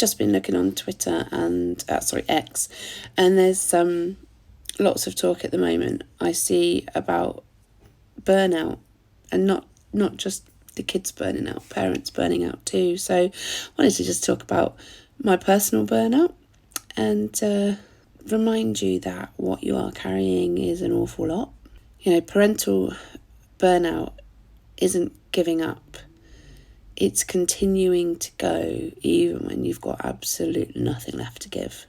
just been looking on Twitter and X, and there's lots of talk at the moment I see about burnout, and not just the kids burning out, parents burning out too. So I wanted to just talk about my personal burnout and remind you that what you are carrying is an awful lot. Parental burnout isn't giving up. It's continuing to go even when you've got absolutely nothing left to give.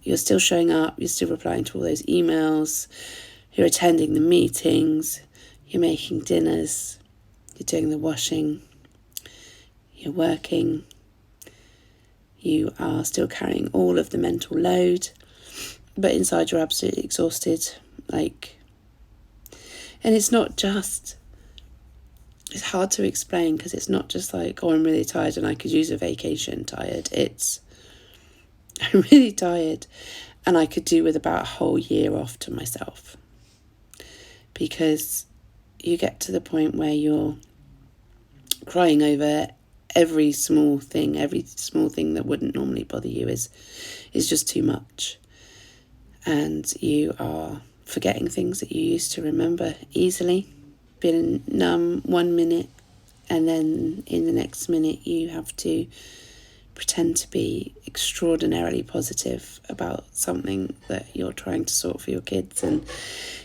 You're still showing up, you're still replying to all those emails, you're attending the meetings, you're making dinners, you're doing the washing, you're working, you are still carrying all of the mental load, but inside you're absolutely exhausted. And it's not just, it's hard to explain because it's not just like, oh, I'm really tired and I could use a vacation tired. It's, I'm really tired and I could do with about a whole year off to myself. Because you get to the point where you're crying over every small thing that wouldn't normally bother you is just too much. And you are forgetting things that you used to remember easily, feeling numb 1 minute, and then in the next minute you have to pretend to be extraordinarily positive about something that you're trying to sort for your kids, and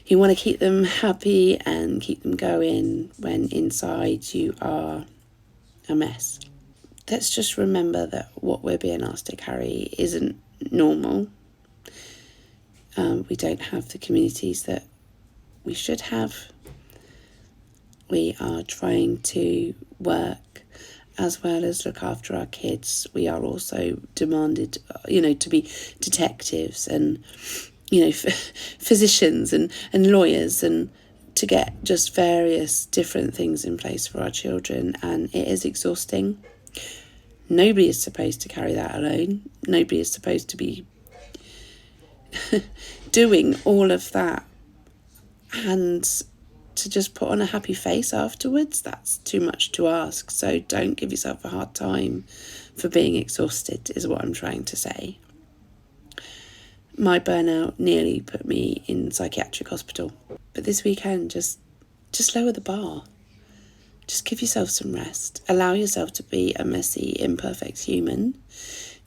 you want to keep them happy and keep them going when inside you are a mess. Let's just remember that what we're being asked to carry isn't normal. We don't have the communities that we should have. We are trying to work as well as look after our kids. We are also demanded, to be detectives and, physicians and lawyers, and to get just various different things in place for our children. And it is exhausting. Nobody is supposed to carry that alone. Nobody is supposed to be doing all of that and to just put on a happy face afterwards. That's too much to ask. So don't give yourself a hard time for being exhausted, is what I'm trying to say. My burnout nearly put me in psychiatric hospital. But this weekend, just lower the bar. Just give yourself some rest. Allow yourself to be a messy, imperfect human,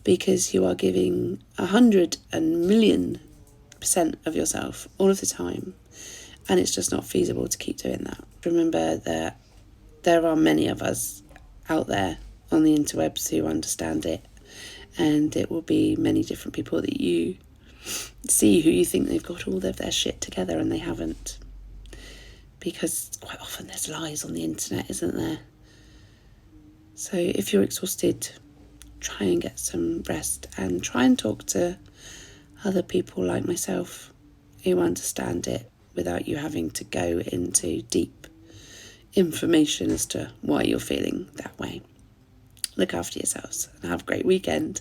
because you are giving 100,000,000% of yourself all of the time. And it's just not feasible to keep doing that. Remember that there are many of us out there on the interwebs who understand it. And it will be many different people that you see who you think they've got all of their shit together and they haven't. Because quite often there's lies on the internet, isn't there? So if you're exhausted, try and get some rest and try and talk to other people like myself who understand it without you having to go into deep information as to why you're feeling that way. Look after yourselves and have a great weekend.